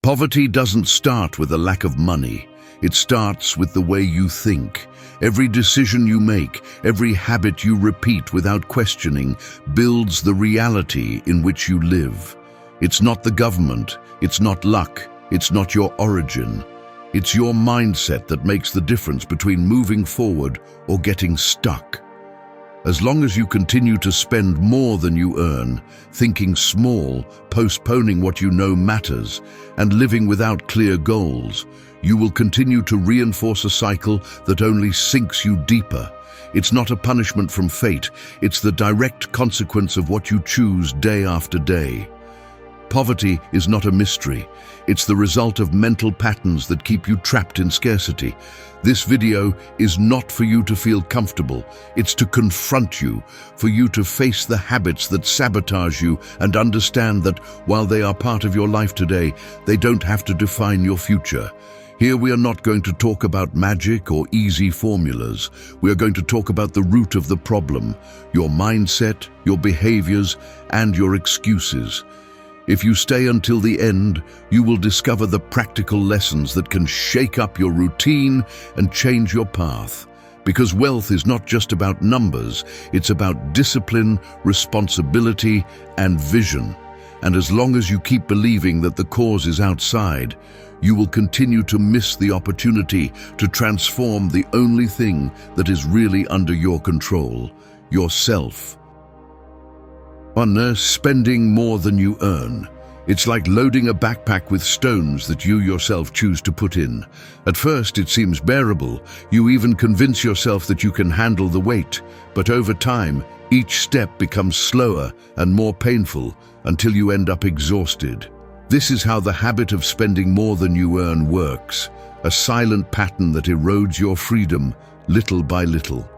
Poverty doesn't start with a lack of money. It starts with the way you think. Every decision you make, every habit you repeat without questioning, builds the reality in which you live. It's not the government, it's not luck, it's not your origin. It's your mindset that makes the difference between moving forward or getting stuck. As long as you continue to spend more than you earn, thinking small, postponing what you know matters, and living without clear goals, you will continue to reinforce a cycle that only sinks you deeper. It's not a punishment from fate, it's the direct consequence of what you choose day after day. Poverty is not a mystery. It's the result of mental patterns that keep you trapped in scarcity. This video is not for you to feel comfortable. It's to confront you, for you to face the habits that sabotage you and understand that while they are part of your life today, they don't have to define your future. Here we are not going to talk about magic or easy formulas. We are going to talk about the root of the problem, your mindset, your behaviors, and your excuses. If you stay until the end, you will discover the practical lessons that can shake up your routine and change your path. Because wealth is not just about numbers, it's about discipline, responsibility, and vision. And as long as you keep believing that the cause is outside, you will continue to miss the opportunity to transform the only thing that is really under your control, yourself. 1. Spending more than you earn. It's like loading a backpack with stones that you yourself choose to put in. At first it seems bearable. You even convince yourself that you can handle the weight. But over time, each step becomes slower and more painful until you end up exhausted. This is how the habit of spending more than you earn works, a silent pattern that erodes your freedom little by little.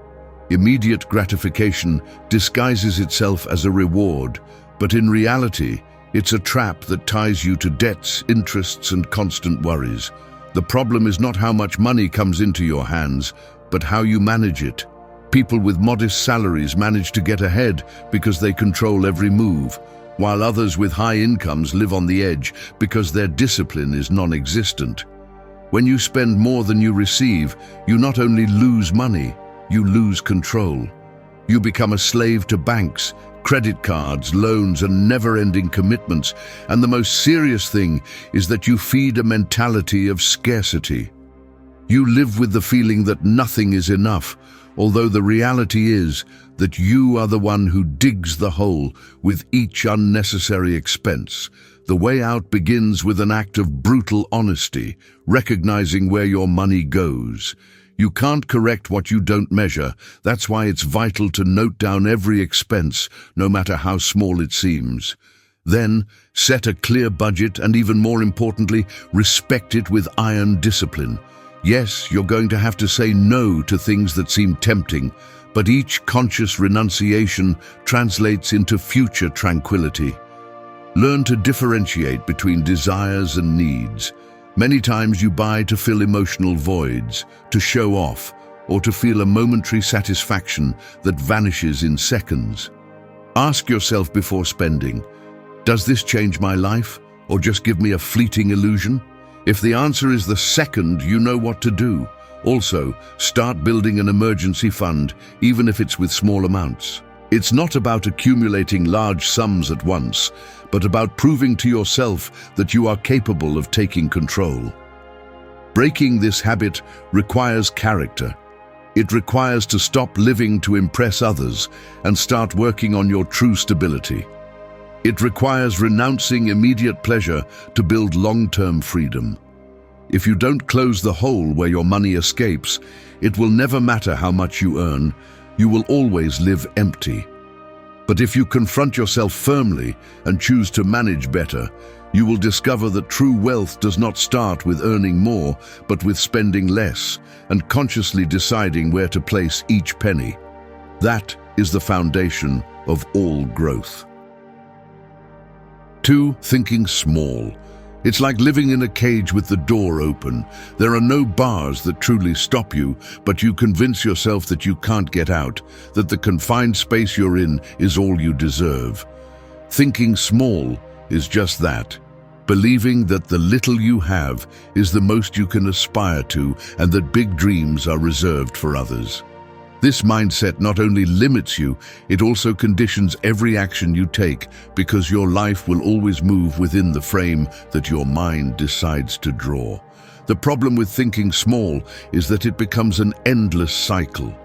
Immediate gratification disguises itself as a reward, but in reality, it's a trap that ties you to debts, interests, and constant worries. The problem is not how much money comes into your hands, but how you manage it. People with modest salaries manage to get ahead because they control every move, while others with high incomes live on the edge because their discipline is non-existent. When you spend more than you receive, you not only lose money, you lose control. You become a slave to banks, credit cards, loans, and never-ending commitments. And the most serious thing is that you feed a mentality of scarcity. You live with the feeling that nothing is enough, although the reality is that you are the one who digs the hole with each unnecessary expense. The way out begins with an act of brutal honesty, recognizing where your money goes. You can't correct what you don't measure. That's why it's vital to note down every expense, no matter how small it seems. Then, set a clear budget and, even more importantly, respect it with iron discipline. Yes, you're going to have to say no to things that seem tempting, but each conscious renunciation translates into future tranquility. Learn to differentiate between desires and needs. Many times you buy to fill emotional voids, to show off, or to feel a momentary satisfaction that vanishes in seconds. Ask yourself before spending, does this change my life, or just give me a fleeting illusion? If the answer is the second, you know what to do. Also, start building an emergency fund, even if it's with small amounts. It's not about accumulating large sums at once, but about proving to yourself that you are capable of taking control. Breaking this habit requires character. It requires to stop living to impress others and start working on your true stability. It requires renouncing immediate pleasure to build long-term freedom. If you don't close the hole where your money escapes, it will never matter how much you earn. You will always live empty. But if you confront yourself firmly and choose to manage better, you will discover that true wealth does not start with earning more, but with spending less and consciously deciding where to place each penny. That is the foundation of all growth. 2. Thinking small. It's like living in a cage with the door open. There are no bars that truly stop you, but you convince yourself that you can't get out, that the confined space you're in is all you deserve. Thinking small is just that. believing that the little you have is the most you can aspire to and that big dreams are reserved for others. This mindset not only limits you, it also conditions every action you take because your life will always move within the frame that your mind decides to draw. The problem with thinking small is that it becomes an endless cycle.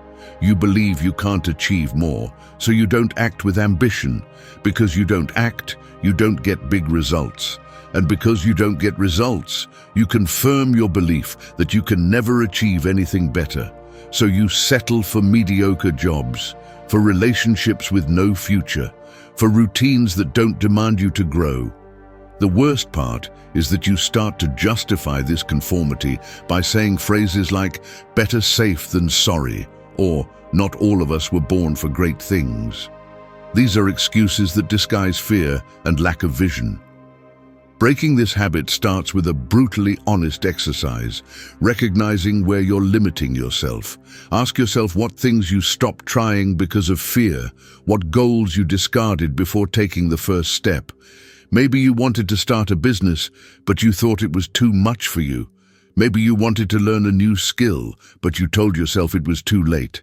You believe you can't achieve more, so you don't act with ambition. Because you don't act, you don't get big results. And because you don't get results, you confirm your belief that you can never achieve anything better. So you settle for mediocre jobs, for relationships with no future, for routines that don't demand you to grow. The worst part is that you start to justify this conformity by saying phrases like, better safe than sorry, or not all of us were born for great things. These are excuses that disguise fear and lack of vision. Breaking this habit starts with a brutally honest exercise, recognizing where you're limiting yourself. Ask yourself what things you stopped trying because of fear, what goals you discarded before taking the first step. Maybe you wanted to start a business, but you thought it was too much for you. Maybe you wanted to learn a new skill, but you told yourself it was too late.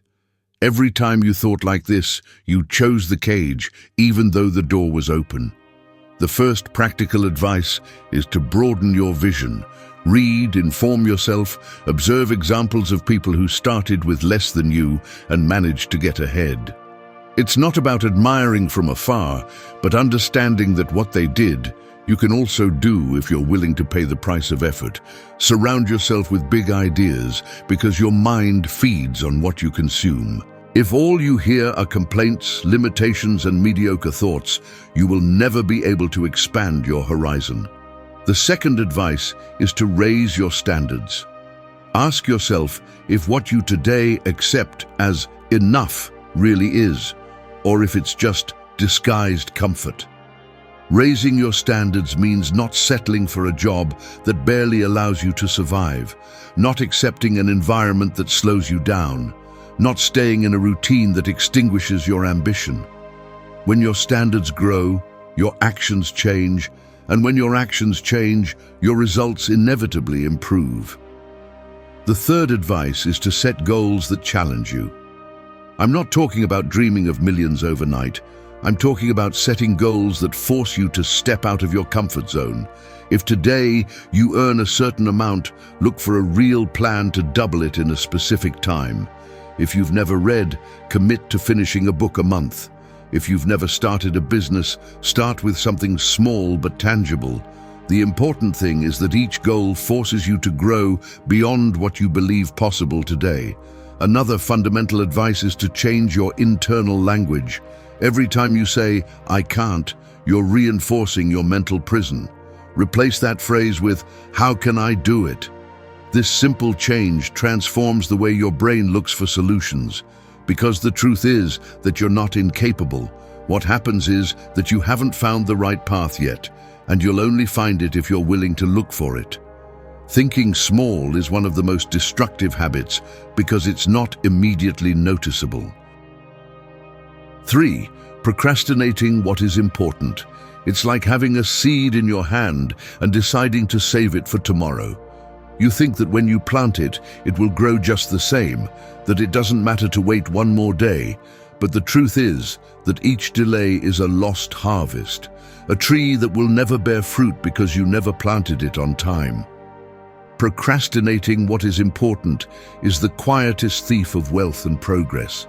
Every time you thought like this, you chose the cage, even though the door was open. The first practical advice is to broaden your vision. Read, inform yourself, observe examples of people who started with less than you and managed to get ahead. It's not about admiring from afar, but understanding that what they did, you can also do if you're willing to pay the price of effort. Surround yourself with big ideas because your mind feeds on what you consume. If all you hear are complaints, limitations, and mediocre thoughts, you will never be able to expand your horizon. The second advice is to raise your standards. Ask yourself if what you today accept as enough really is, or if it's just disguised comfort. Raising your standards means not settling for a job that barely allows you to survive, not accepting an environment that slows you down, not staying in a routine that extinguishes your ambition. When your standards grow, your actions change, and when your actions change, your results inevitably improve. The third advice is to set goals that challenge you. I'm not talking about dreaming of millions overnight. I'm talking about setting goals that force you to step out of your comfort zone. If today you earn a certain amount, look for a real plan to double it in a specific time. If you've never read, commit to finishing a book a month. If you've never started a business, start with something small but tangible. The important thing is that each goal forces you to grow beyond what you believe possible today. Another fundamental advice is to change your internal language. Every time you say, "I can't," you're reinforcing your mental prison. Replace that phrase with, "How can I do it?" This simple change transforms the way your brain looks for solutions. Because the truth is that you're not incapable. What happens is that you haven't found the right path yet, and you'll only find it if you're willing to look for it. Thinking small is one of the most destructive habits because it's not immediately noticeable. 3. Procrastinating what is important. It's like having a seed in your hand and deciding to save it for tomorrow. You think that when you plant it, it will grow just the same, that it doesn't matter to wait one more day. But the truth is that each delay is a lost harvest, a tree that will never bear fruit because you never planted it on time. Procrastinating what is important is the quietest thief of wealth and progress.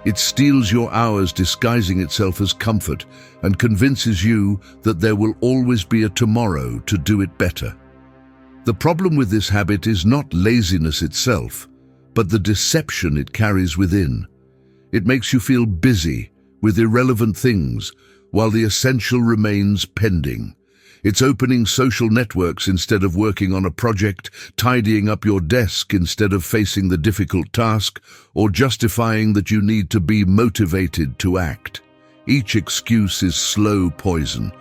It steals your hours disguising itself as comfort and convinces you that there will always be a tomorrow to do it better. The problem with this habit is not laziness itself, but the deception it carries within. It makes you feel busy with irrelevant things, while the essential remains pending. It's opening social networks instead of working on a project, tidying up your desk instead of facing the difficult task, or justifying that you need to be motivated to act. Each excuse is slow poison.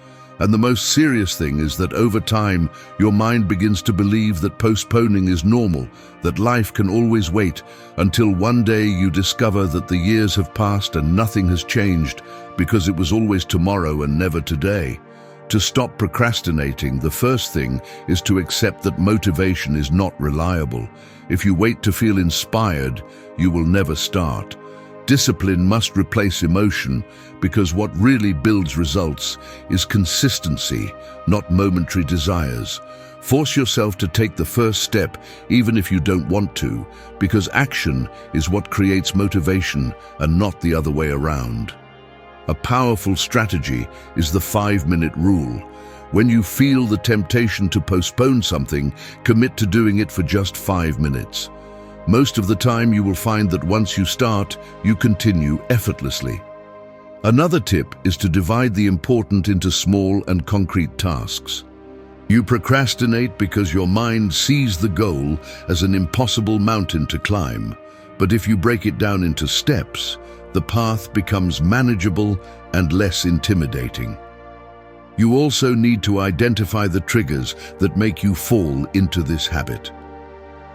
And the most serious thing is that over time, your mind begins to believe that postponing is normal, that life can always wait, until one day you discover that the years have passed and nothing has changed because it was always tomorrow and never today. To stop procrastinating, the first thing is to accept that motivation is not reliable. If you wait to feel inspired, you will never start. Discipline must replace emotion, because what really builds results is consistency, not momentary desires. Force yourself to take the first step, even if you don't want to, because action is what creates motivation and not the other way around. A powerful strategy is the 5-minute rule. When you feel the temptation to postpone something, commit to doing it for just 5 minutes. Most of the time you will find that once you start, you continue effortlessly. Another tip is to divide the important into small and concrete tasks. You procrastinate because your mind sees the goal as an impossible mountain to climb. But if you break it down into steps, the path becomes manageable and less intimidating. You also need to identify the triggers that make you fall into this habit.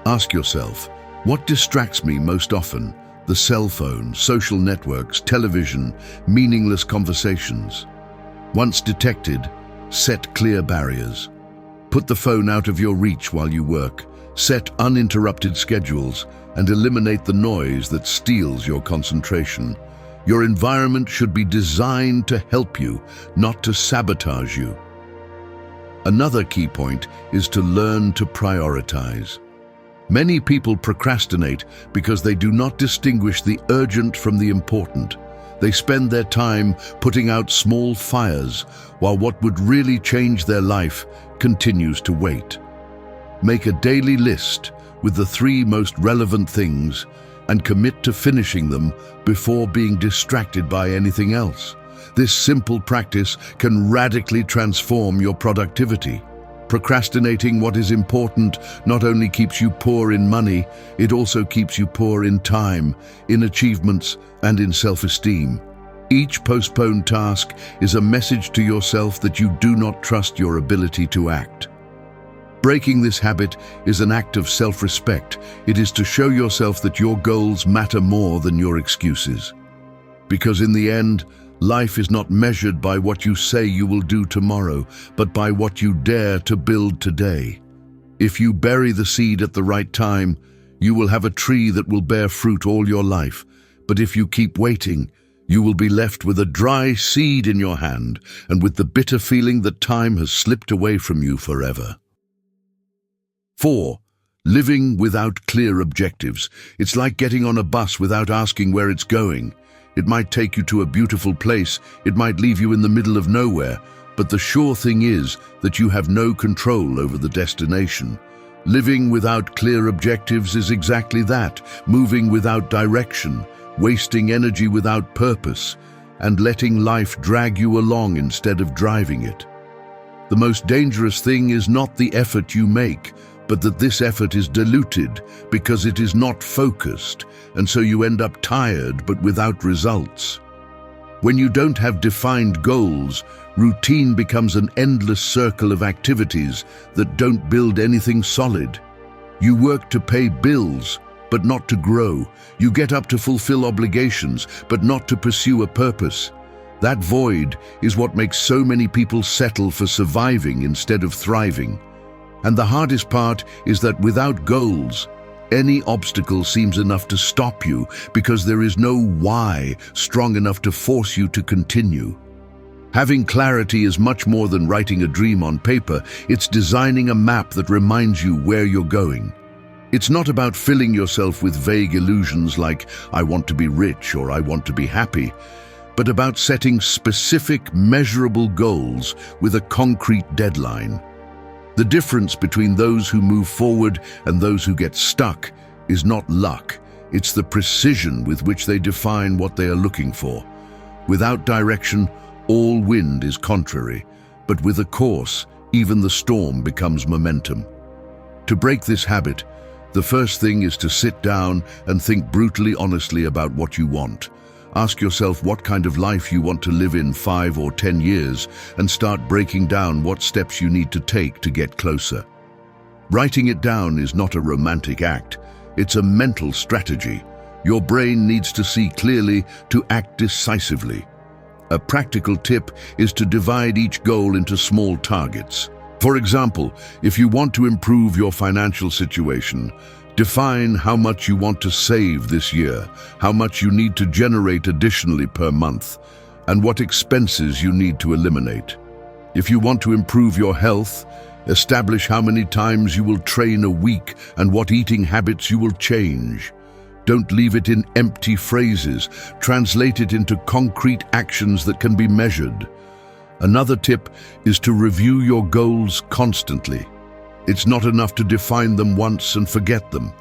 Ask yourself, what distracts me most often? The cell phone, social networks, television, meaningless conversations. Once detected, set clear barriers. Put the phone out of your reach while you work. Set uninterrupted schedules and eliminate the noise that steals your concentration. Your environment should be designed to help you, not to sabotage you. Another key point is to learn to prioritize. Many people procrastinate because they do not distinguish the urgent from the important. They spend their time putting out small fires, while what would really change their life continues to wait. Make a daily list with the 3 most relevant things and commit to finishing them before being distracted by anything else. This simple practice can radically transform your productivity. Procrastinating what is important not only keeps you poor in money, it also keeps you poor in time, in achievements, and in self-esteem. Each postponed task is a message to yourself that you do not trust your ability to act. Breaking this habit is an act of self-respect. It is to show yourself that your goals matter more than your excuses. Because in the end, life is not measured by what you say you will do tomorrow, but by what you dare to build today. If you bury the seed at the right time, you will have a tree that will bear fruit all your life. But if you keep waiting, you will be left with a dry seed in your hand and with the bitter feeling that time has slipped away from you forever. 4. Living without clear objectives. It's like getting on a bus without asking where it's going. It might take you to a beautiful place, it might leave you in the middle of nowhere, but the sure thing is that you have no control over the destination. Living without clear objectives is exactly that, moving without direction, wasting energy without purpose, and letting life drag you along instead of driving it. The most dangerous thing is not the effort you make, but that this effort is diluted because it is not focused, and so you end up tired but without results. When you don't have defined goals, routine becomes an endless circle of activities that don't build anything solid. You work to pay bills, but not to grow. You get up to fulfill obligations, but not to pursue a purpose. That void is what makes so many people settle for surviving instead of thriving. And the hardest part is that without goals, any obstacle seems enough to stop you because there is no why strong enough to force you to continue. Having clarity is much more than writing a dream on paper. It's designing a map that reminds you where you're going. It's not about filling yourself with vague illusions like, I want to be rich or I want to be happy, but about setting specific, measurable goals with a concrete deadline. The difference between those who move forward and those who get stuck is not luck, it's the precision with which they define what they are looking for. Without direction, all wind is contrary, but with a course, even the storm becomes momentum. To break this habit, the first thing is to sit down and think brutally honestly about what you want. Ask yourself what kind of life you want to live in 5 or 10 years and start breaking down what steps you need to take to get closer. Writing it down is not a romantic act, it's a mental strategy. Your brain needs to see clearly to act decisively. A practical tip is to divide each goal into small targets. For example, if you want to improve your financial situation, define how much you want to save this year, how much you need to generate additionally per month, and what expenses you need to eliminate. If you want to improve your health, establish how many times you will train a week and what eating habits you will change. Don't leave it in empty phrases. Translate it into concrete actions that can be measured. Another tip is to review your goals constantly. It's not enough to define them once and forget them.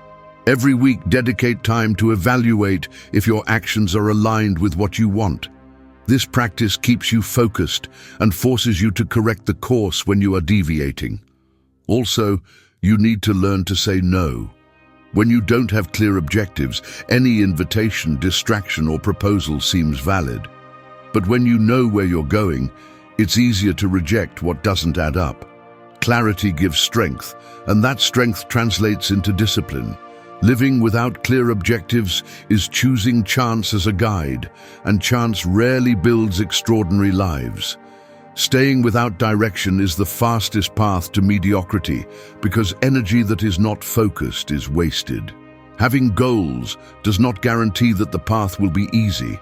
Every week, dedicate time to evaluate if your actions are aligned with what you want. This practice keeps you focused and forces you to correct the course when you are deviating. Also, you need to learn to say no. When you don't have clear objectives, any invitation, distraction, or proposal seems valid. But when you know where you're going, it's easier to reject what doesn't add up. Clarity gives strength, and that strength translates into discipline. Living without clear objectives is choosing chance as a guide, and chance rarely builds extraordinary lives. Staying without direction is the fastest path to mediocrity, because energy that is not focused is wasted. Having goals does not guarantee that the path will be easy,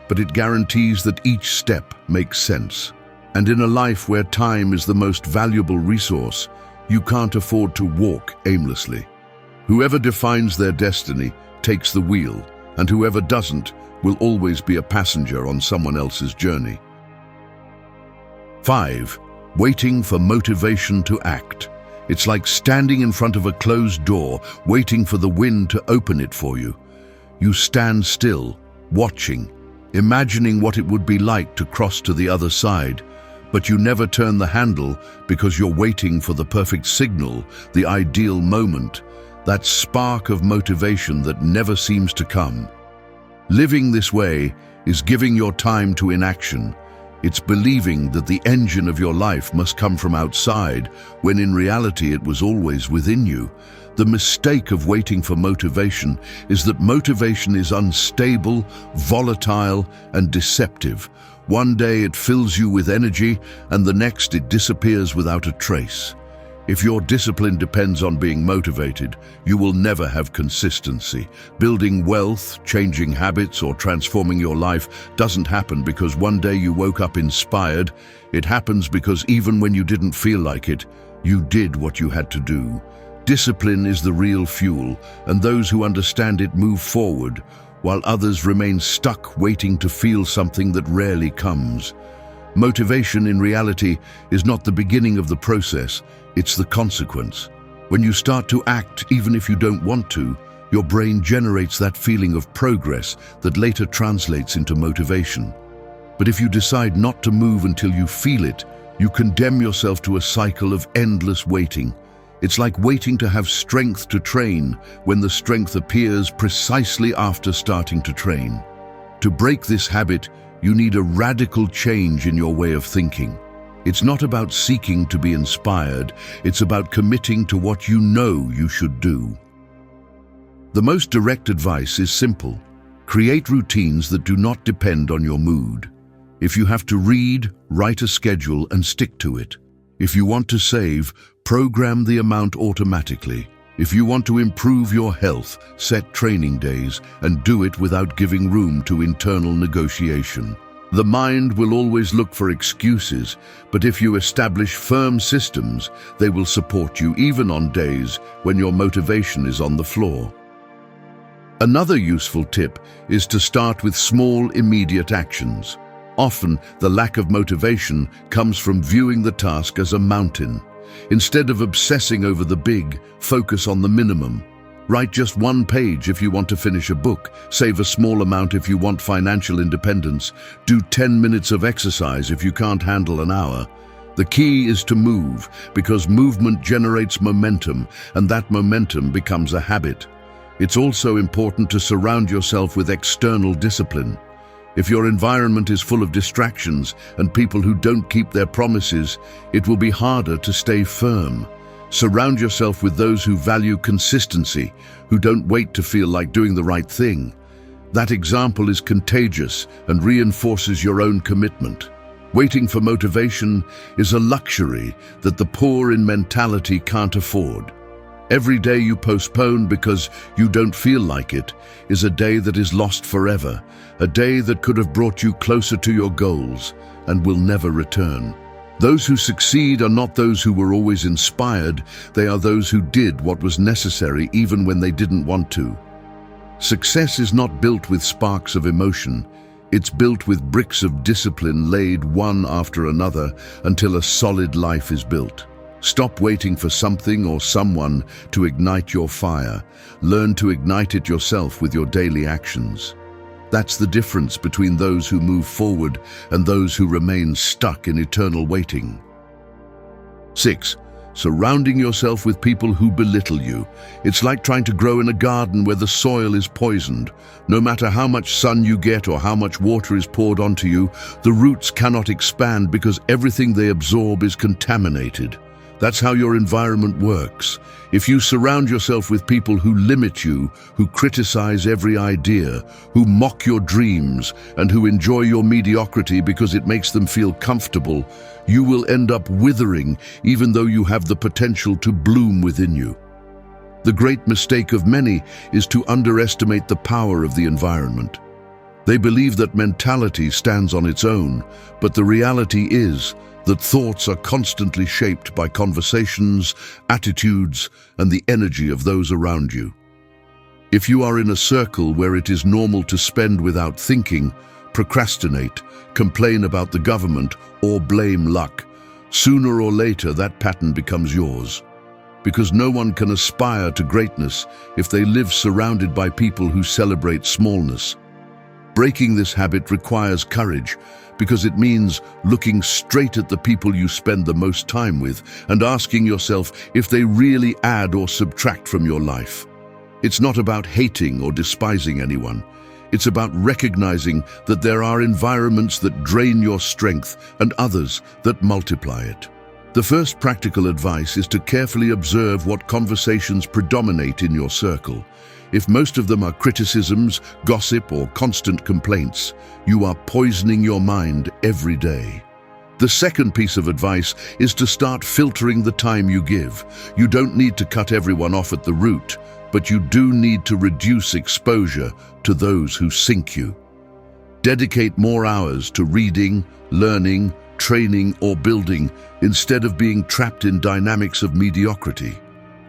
but it guarantees that each step makes sense. And in a life where time is the most valuable resource, you can't afford to walk aimlessly. Whoever defines their destiny takes the wheel, and whoever doesn't will always be a passenger on someone else's journey. 5. Waiting for motivation to act. It's like standing in front of a closed door, waiting for the wind to open it for you. You stand still, watching, imagining what it would be like to cross to the other side, but you never turn the handle because you're waiting for the perfect signal, the ideal moment, that spark of motivation that never seems to come. Living this way is giving your time to inaction. It's believing that the engine of your life must come from outside, when in reality it was always within you. The mistake of waiting for motivation is that motivation is unstable, volatile, and deceptive. One day it fills you with energy, and the next it disappears without a trace. If your discipline depends on being motivated, you will never have consistency. Building wealth, changing habits, or transforming your life doesn't happen because one day you woke up inspired. It happens because even when you didn't feel like it, you did what you had to do. Discipline is the real fuel, and those who understand it move forward, while others remain stuck waiting to feel something that rarely comes. Motivation, in reality, is not the beginning of the process, it's the consequence. When you start to act, even if you don't want to, your brain generates that feeling of progress that later translates into motivation. But if you decide not to move until you feel it, you condemn yourself to a cycle of endless waiting. It's like waiting to have strength to train when the strength appears precisely after starting to train. To break this habit, you need a radical change in your way of thinking. It's not about seeking to be inspired, it's about committing to what you know you should do. The most direct advice is simple. Create routines that do not depend on your mood. If you have to read, write a schedule and stick to it. If you want to save, program the amount automatically. If you want to improve your health, set training days and do it without giving room to internal negotiation. The mind will always look for excuses, but if you establish firm systems, they will support you even on days when your motivation is on the floor. Another useful tip is to start with small, immediate actions. Often, the lack of motivation comes from viewing the task as a mountain. Instead of obsessing over the big, focus on the minimum. Write just one page if you want to finish a book. Save a small amount if you want financial independence. Do 10 minutes of exercise if you can't handle an hour. The key is to move, because movement generates momentum, and that momentum becomes a habit. It's also important to surround yourself with external discipline. If your environment is full of distractions and people who don't keep their promises, it will be harder to stay firm. Surround yourself with those who value consistency, who don't wait to feel like doing the right thing. That example is contagious and reinforces your own commitment. Waiting for motivation is a luxury that the poor in mentality can't afford. Every day you postpone because you don't feel like it is a day that is lost forever, a day that could have brought you closer to your goals and will never return. Those who succeed are not those who were always inspired, they are those who did what was necessary even when they didn't want to. Success is not built with sparks of emotion, it's built with bricks of discipline laid one after another until a solid life is built. Stop waiting for something or someone to ignite your fire. Learn to ignite it yourself with your daily actions. That's the difference between those who move forward and those who remain stuck in eternal waiting. 6. Surrounding yourself with people who belittle you. It's like trying to grow in a garden where the soil is poisoned. No matter how much sun you get or how much water is poured onto you, the roots cannot expand because everything they absorb is contaminated. That's how your environment works. If you surround yourself with people who limit you, who criticize every idea, who mock your dreams, and who enjoy your mediocrity because it makes them feel comfortable, you will end up withering even though you have the potential to bloom within you. The great mistake of many is to underestimate the power of the environment. They believe that mentality stands on its own, but the reality is that thoughts are constantly shaped by conversations, attitudes, and the energy of those around you. If you are in a circle where it is normal to spend without thinking, procrastinate, complain about the government, or blame luck, sooner or later that pattern becomes yours. Because no one can aspire to greatness if they live surrounded by people who celebrate smallness. Breaking this habit requires courage, because it means looking straight at the people you spend the most time with and asking yourself if they really add or subtract from your life. It's not about hating or despising anyone. It's about recognizing that there are environments that drain your strength and others that multiply it. The first practical advice is to carefully observe what conversations predominate in your circle. If most of them are criticisms, gossip, or constant complaints, you are poisoning your mind every day. The second piece of advice is to start filtering the time you give. You don't need to cut everyone off at the root, but you do need to reduce exposure to those who sink you. Dedicate more hours to reading, learning, training, or building instead of being trapped in dynamics of mediocrity.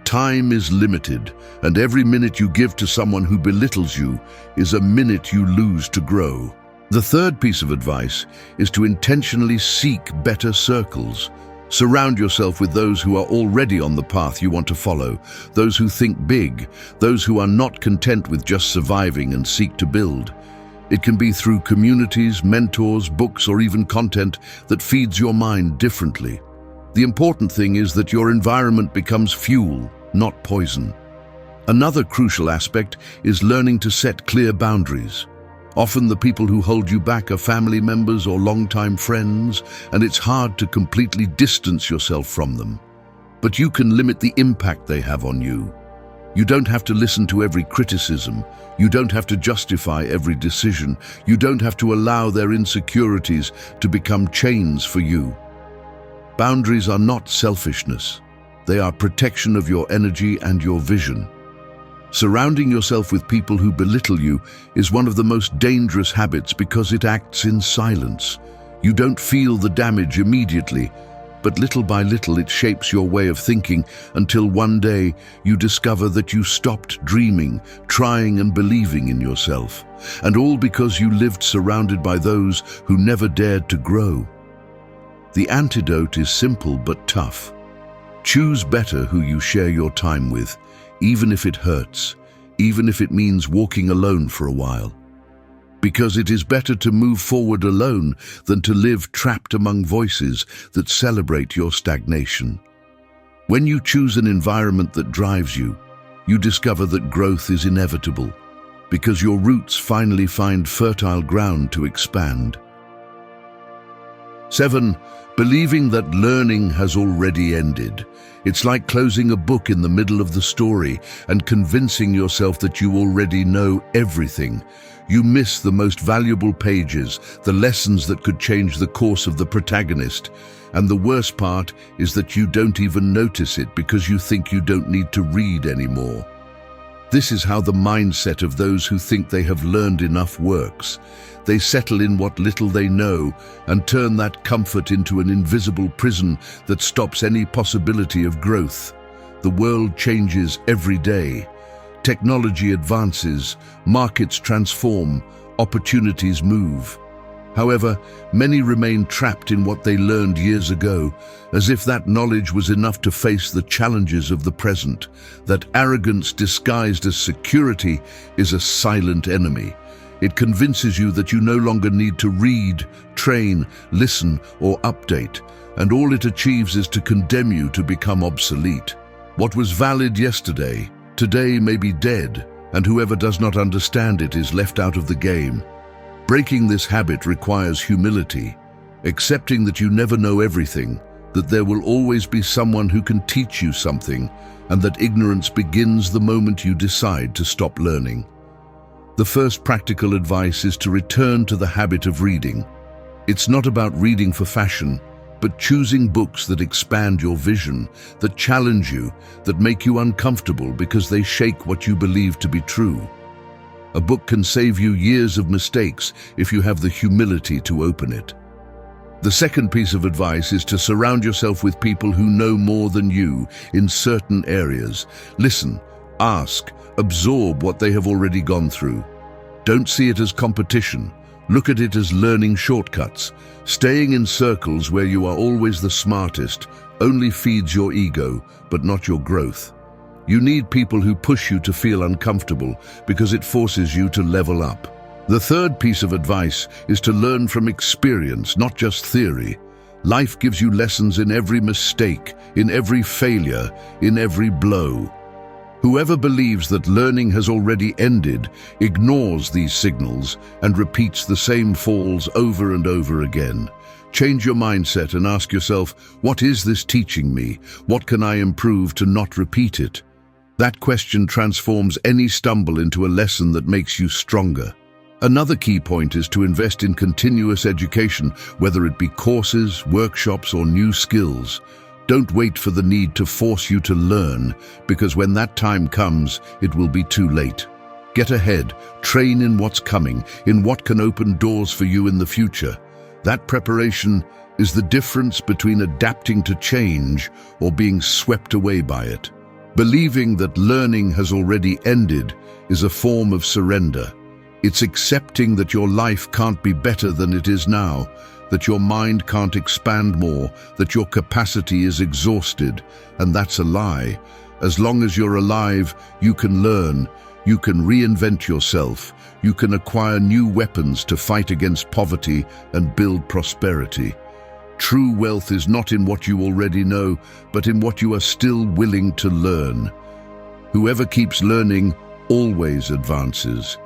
Time is limited, and every minute you give to someone who belittles you is a minute you lose to grow. The third piece of advice is to intentionally seek better circles. Surround yourself with those who are already on the path you want to follow, those who think big, those who are not content with just surviving and seek to build. It can be through communities, mentors, books, or even content that feeds your mind differently. The important thing is that your environment becomes fuel, not poison. Another crucial aspect is learning to set clear boundaries. Often the people who hold you back are family members or longtime friends, and it's hard to completely distance yourself from them. But you can limit the impact they have on you. You don't have to listen to every criticism. You don't have to justify every decision. You don't have to allow their insecurities to become chains for you. Boundaries are not selfishness. They are protection of your energy and your vision. Surrounding yourself with people who belittle you is one of the most dangerous habits because it acts in silence. You don't feel the damage immediately, but little by little it shapes your way of thinking until one day you discover that you stopped dreaming, trying and believing in yourself. And all because you lived surrounded by those who never dared to grow. The antidote is simple but tough. Choose better who you share your time with, even if it hurts, even if it means walking alone for a while. Because it is better to move forward alone than to live trapped among voices that celebrate your stagnation. When you choose an environment that drives you, you discover that growth is inevitable, because your roots finally find fertile ground to expand. 7. Believing that learning has already ended. It's like closing a book in the middle of the story and convincing yourself that you already know everything. You miss the most valuable pages, the lessons that could change the course of the protagonist. And the worst part is that you don't even notice it because you think you don't need to read anymore. This is how the mindset of those who think they have learned enough works. They settle in what little they know and turn that comfort into an invisible prison that stops any possibility of growth. The world changes every day. Technology advances, markets transform, opportunities move. However, many remain trapped in what they learned years ago, as if that knowledge was enough to face the challenges of the present. That arrogance disguised as security is a silent enemy. It convinces you that you no longer need to read, train, listen, or update, and all it achieves is to condemn you to become obsolete. What was valid yesterday, today may be dead, and whoever does not understand it is left out of the game. Breaking this habit requires humility, accepting that you never know everything, that there will always be someone who can teach you something, and that ignorance begins the moment you decide to stop learning. The first practical advice is to return to the habit of reading. It's not about reading for fashion, but choosing books that expand your vision, that challenge you, that make you uncomfortable because they shake what you believe to be true. A book can save you years of mistakes if you have the humility to open it. The second piece of advice is to surround yourself with people who know more than you in certain areas. Listen, ask, absorb what they have already gone through. Don't see it as competition. Look at it as learning shortcuts. Staying in circles where you are always the smartest only feeds your ego, but not your growth. You need people who push you to feel uncomfortable because it forces you to level up. The third piece of advice is to learn from experience, not just theory. Life gives you lessons in every mistake, in every failure, in every blow. Whoever believes that learning has already ended ignores these signals and repeats the same falls over and over again. Change your mindset and ask yourself, what is this teaching me? What can I improve to not repeat it? That question transforms any stumble into a lesson that makes you stronger. Another key point is to invest in continuous education, whether it be courses, workshops, or new skills. Don't wait for the need to force you to learn, because when that time comes, it will be too late. Get ahead, train in what's coming, in what can open doors for you in the future. That preparation is the difference between adapting to change or being swept away by it. Believing that learning has already ended is a form of surrender. It's accepting that your life can't be better than it is now, that your mind can't expand more, that your capacity is exhausted, and that's a lie. As long as you're alive, you can learn, you can reinvent yourself, you can acquire new weapons to fight against poverty and build prosperity. True wealth is not in what you already know, but in what you are still willing to learn. Whoever keeps learning always advances.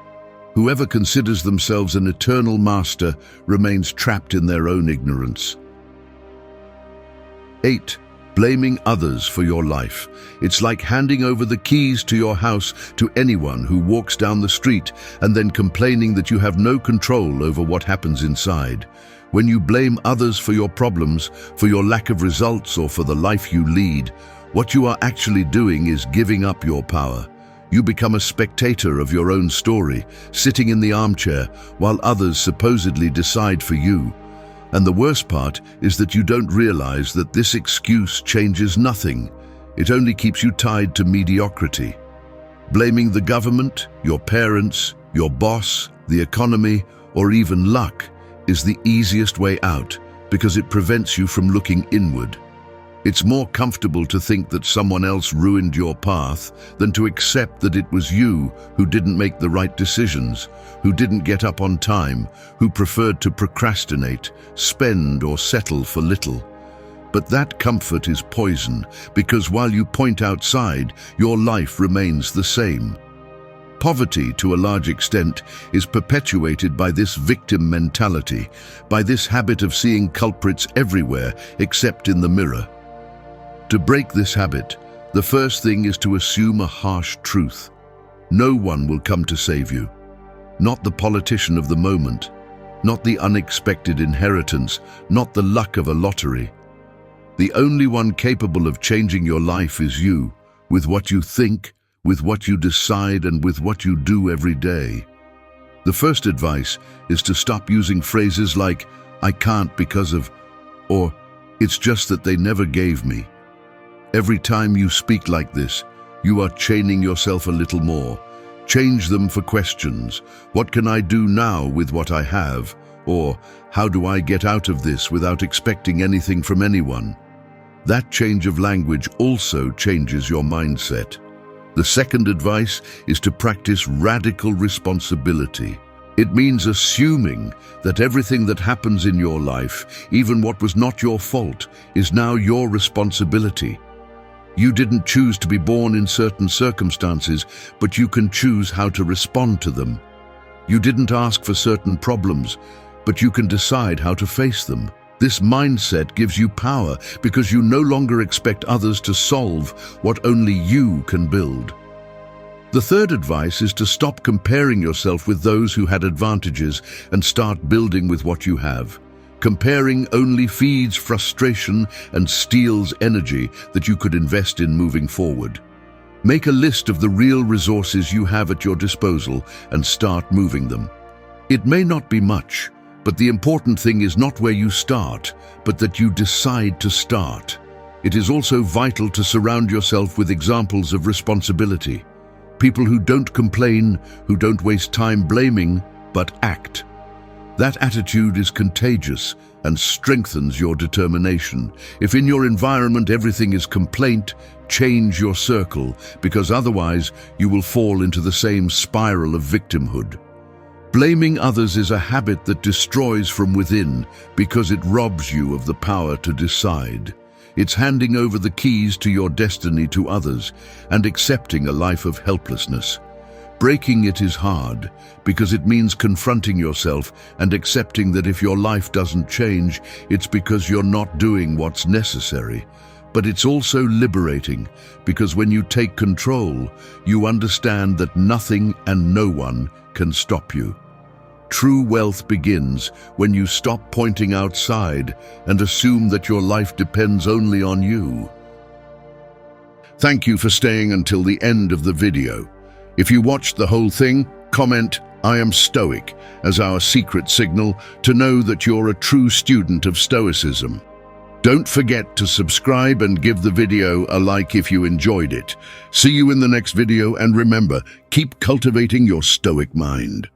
Whoever considers themselves an eternal master remains trapped in their own ignorance. 8. Blaming others for your life. It's like handing over the keys to your house to anyone who walks down the street and then complaining that you have no control over what happens inside. When you blame others for your problems, for your lack of results, or for the life you lead, what you are actually doing is giving up your power. You become a spectator of your own story, sitting in the armchair while others supposedly decide for you. And the worst part is that you don't realize that this excuse changes nothing. It only keeps you tied to mediocrity. Blaming the government, your parents, your boss, the economy, or even luck is the easiest way out because it prevents you from looking inward. It's more comfortable to think that someone else ruined your path than to accept that it was you who didn't make the right decisions, who didn't get up on time, who preferred to procrastinate, spend, or settle for little. But that comfort is poison, because while you point outside, your life remains the same. Poverty, to a large extent, is perpetuated by this victim mentality, by this habit of seeing culprits everywhere except in the mirror. To break this habit, the first thing is to assume a harsh truth. No one will come to save you. not the politician of the moment, not the unexpected inheritance, not the luck of a lottery. The only one capable of changing your life is you, with what you think, with what you decide, and with what you do every day. The first advice is to stop using phrases like, "I can't because of," or "it's just that they never gave me." Every time you speak like this, you are chaining yourself a little more. Change them for questions. What can I do now with what I have? Or, how do I get out of this without expecting anything from anyone? That change of language also changes your mindset. The second advice is to practice radical responsibility. It means assuming that everything that happens in your life, even what was not your fault, is now your responsibility. You didn't choose to be born in certain circumstances, but you can choose how to respond to them. You didn't ask for certain problems, but you can decide how to face them. This mindset gives you power because you no longer expect others to solve what only you can build. The third advice is to stop comparing yourself with those who had advantages and start building with what you have. Comparing only feeds frustration and steals energy that you could invest in moving forward. Make a list of the real resources you have at your disposal and start moving them. It may not be much, but the important thing is not where you start, but that you decide to start. It is also vital to surround yourself with examples of responsibility. People who don't complain, who don't waste time blaming, but act. That attitude is contagious and strengthens your determination. If in your environment everything is complaint, change your circle, because otherwise you will fall into the same spiral of victimhood. Blaming others is a habit that destroys from within because it robs you of the power to decide. It's handing over the keys to your destiny to others and accepting a life of helplessness. Breaking it is hard because it means confronting yourself and accepting that if your life doesn't change, it's because you're not doing what's necessary. But it's also liberating because when you take control, you understand that nothing and no one can stop you. True wealth begins when you stop pointing outside and assume that your life depends only on you. Thank you for staying until the end of the video. If you watched the whole thing, comment "I am Stoic" as our secret signal to know that you're a true student of Stoicism. Don't forget to subscribe and give the video a like if you enjoyed it. See you in the next video, and remember, keep cultivating your Stoic mind.